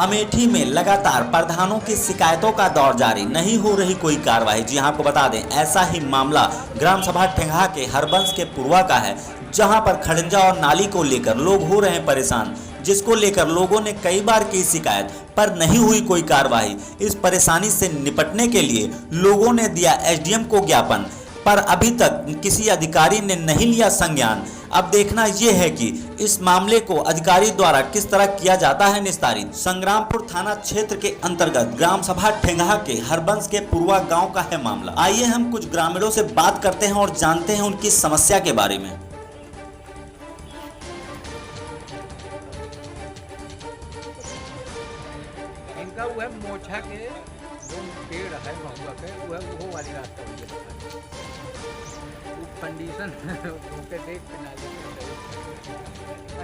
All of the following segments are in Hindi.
अमेठी में लगातार प्रधानों की शिकायतों का दौर जारी, नहीं हो रही कोई कार्रवाई। जी हां, आपको बता दें, ऐसा ही मामला ग्राम सभा ठेंगहा के हरबंस के पुरवा का है, जहां पर खड़ंजा और नाली को लेकर लोग हो रहे हैं परेशान, जिसको लेकर लोगों ने कई बार की शिकायत पर नहीं हुई कोई कार्रवाई। इस परेशानी से निपटने के लिए लोगों ने दिया एसडीएम को ज्ञापन, पर अभी तक किसी अधिकारी ने नहीं लिया संज्ञान। अब देखना यह है कि इस मामले को अधिकारी द्वारा किस तरह किया जाता है निस्तारित। संग्रामपुर थाना क्षेत्र के अंतर्गत ग्राम सभा ठेंगहा के हरबंस के पुरवा गांव का है मामला। आइए हम कुछ ग्रामीणों से बात करते हैं और जानते हैं उनकी समस्या के बारे में। इनका वो है मोछा के जो पेड़ है महुआ के वो वाली रास्ता कंडीशन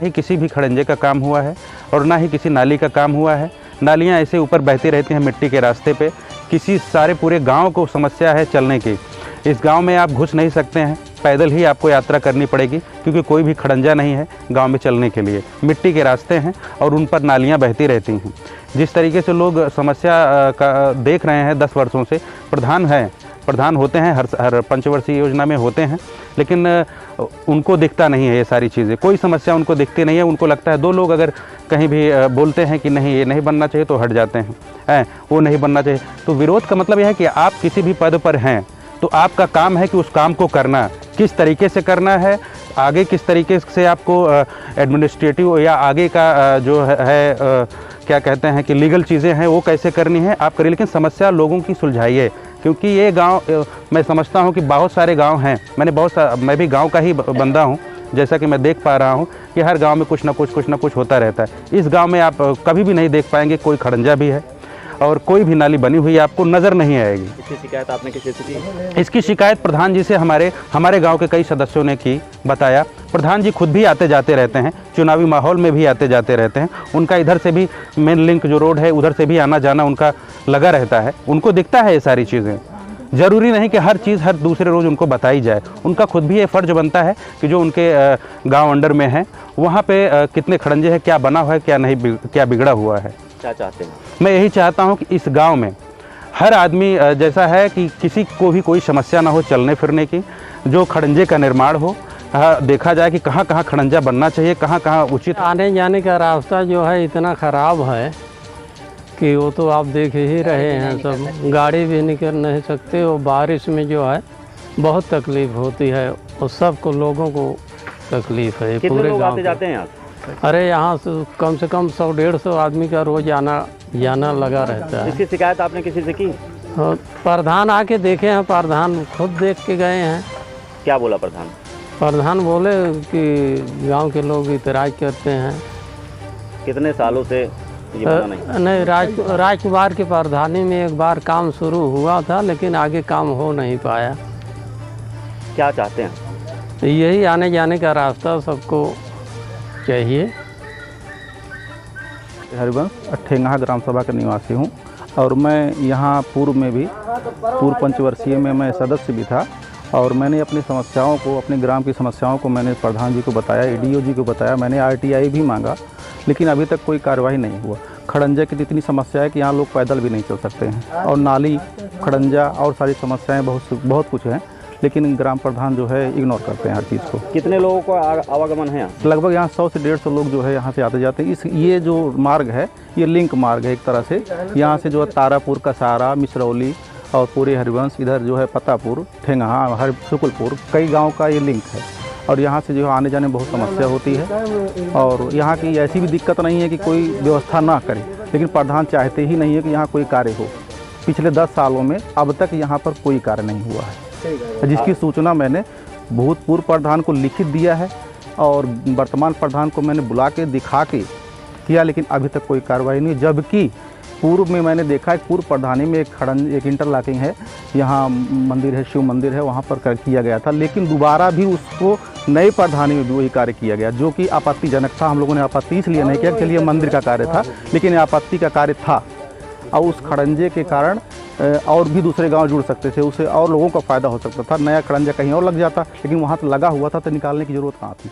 ही किसी भी खड़ंजे का काम हुआ है और ना ही किसी नाली का काम हुआ है। नालियां ऐसे ऊपर बहती रहती हैं मिट्टी के रास्ते पे। किसी सारे पूरे गांव को समस्या है चलने की। इस गांव में आप घुस नहीं सकते हैं, पैदल ही आपको यात्रा करनी पड़ेगी, क्योंकि कोई भी खड़ंजा नहीं है गांव में चलने के लिए। मिट्टी के रास्ते हैं और उन पर नालियां बहती रहती हैं। जिस तरीके से लोग समस्या का देख रहे हैं 10 वर्षों से, प्रधान होते हैं, हर पंचवर्षीय योजना में होते हैं, लेकिन उनको दिखता नहीं है ये सारी चीज़ें। कोई समस्या उनको दिखती नहीं है। उनको लगता है 2 लोग अगर कहीं भी बोलते हैं कि नहीं ये नहीं बनना चाहिए तो हट जाते हैं, वो नहीं बनना चाहिए। तो विरोध का मतलब यह है कि आप किसी भी पद पर हैं तो आपका काम है कि उस काम को करना, किस तरीके से करना है, आगे किस तरीके से आपको एडमिनिस्ट्रेटिव या आगे का जो है क्या कहते हैं कि लीगल चीज़ें हैं वो कैसे करनी है आप करिए, लेकिन समस्या लोगों की सुलझाइए। क्योंकि ये गांव मैं समझता हूं कि बहुत सारे गांव हैं, मैं भी गांव का ही बंदा हूं, जैसा कि मैं देख पा रहा हूं कि हर गांव में कुछ ना कुछ होता रहता है। इस गांव में आप कभी भी नहीं देख पाएंगे कोई खड़ंजा भी है और कोई भी नाली बनी हुई आपको नज़र नहीं आएगी। इसकी शिकायत आपने किसी से की? इसकी शिकायत प्रधान जी से हमारे गांव के कई सदस्यों ने की, बताया। प्रधान जी खुद भी आते जाते रहते हैं, चुनावी माहौल में भी आते जाते रहते हैं। उनका इधर से भी मेन लिंक जो रोड है उधर से भी आना जाना उनका लगा रहता है। उनको दिखता है ये सारी चीज़ें। ज़रूरी नहीं कि हर चीज़ हर दूसरे रोज़ उनको बताई जाए। उनका खुद भी ये फ़र्ज बनता है कि जो उनके गाँव अंडर में है वहाँ पे कितने खड़ंजे हैं, क्या बना हुआ है, क्या बिगड़ा हुआ है। क्या चाहते हैं? मैं यही चाहता हूं कि इस गांव में हर आदमी जैसा है कि किसी को भी कोई समस्या ना हो चलने फिरने की, जो खड़ंजे का निर्माण हो, देखा जाए कि कहां कहां खड़ंजा बनना चाहिए, कहां कहां उचित। आने जाने का रास्ता जो है इतना ख़राब है कि वो तो आप देख ही रहे हैं, सब गाड़ी भी निकल नहीं सकते। और बारिश में जो है बहुत तकलीफ़ होती है और सबको लोगों को तकलीफ़ है। पूरे लोग आते जाते हैं यहाँ? अरे यहाँ से कम 100-150 आदमी का रोज़ जाना लगा रहता है। इसकी शिकायत आपने किसी से की? प्रधान आके देखे हैं, प्रधान खुद देख के गए हैं। क्या बोला प्रधान? प्रधान बोले कि गांव के लोग इतराज करते हैं। कितने सालों से ये बना नहीं, राजकुमार की प्रधानी में एक बार काम शुरू हुआ था, लेकिन आगे काम हो नहीं पाया। क्या चाहते हैं? तो यही आने जाने का रास्ता सबको चाहिए। हरिवंश ठेंगहा ग्राम सभा का निवासी हूं और मैं यहां पूर्व पंचवर्षीय में मैं सदस्य भी था और मैंने अपनी समस्याओं को, अपने ग्राम की समस्याओं को मैंने प्रधान जी को बताया, ईडीओ जी को बताया, मैंने आरटीआई भी मांगा, लेकिन अभी तक कोई कार्रवाई नहीं हुआ। खड़ंजा की इतनी समस्या है कि यहाँ लोग पैदल भी नहीं चल सकते हैं और नाली, खड़ंजा और सारी समस्याएँ बहुत कुछ हैं, लेकिन ग्राम प्रधान जो है इग्नोर करते हैं हर चीज़ को। कितने लोगों को आवागमन है यहाँ? लगभग यहाँ 100 से 150 लोग जो है यहाँ से आते जाते हैं। ये जो मार्ग है ये लिंक मार्ग है एक तरह से। यहाँ से जो है तारापुर, कसारा, मिसरौली और पूरे हरिवंश, इधर जो है पतापुर, ठेंगहा, शुकुलपुर, कई गाँव का ये लिंक है और यहाँ से जो है आने जाने में बहुत समस्या होती है। और यहाँ की ऐसी भी दिक्कत नहीं है कि कोई व्यवस्था ना करे, लेकिन प्रधान चाहते ही नहीं है कि यहाँ कोई कार्य हो। पिछले 10 सालों में अब तक यहाँ पर कोई कार्य नहीं हुआ है, जिसकी सूचना मैंने भूतपूर्व प्रधान को लिखित दिया है और वर्तमान प्रधान को मैंने बुला के दिखा के किया, लेकिन अभी तक कोई कार्रवाई नहीं। जबकि पूर्व में मैंने देखा है पूर्व प्रधानी में एक इंटरलॉकिंग है, यहाँ मंदिर है, शिव मंदिर है, वहाँ पर किया गया था, लेकिन दोबारा भी उसको नई प्रधानी में भी वही कार्य किया गया, जो कि आपत्तिजनक था। हम लोगों ने आपत्ति इसलिए नहीं किया, चलिए मंदिर का कार्य था, लेकिन आपत्ति का कार्य था और उस खड़ंजे के कारण और भी दूसरे गांव जुड़ सकते थे, उससे और लोगों का फ़ायदा हो सकता था। नया खड़ंजा कहीं और लग जाता, लेकिन वहाँ तो लगा हुआ था तो निकालने की ज़रूरत कहाँ थी।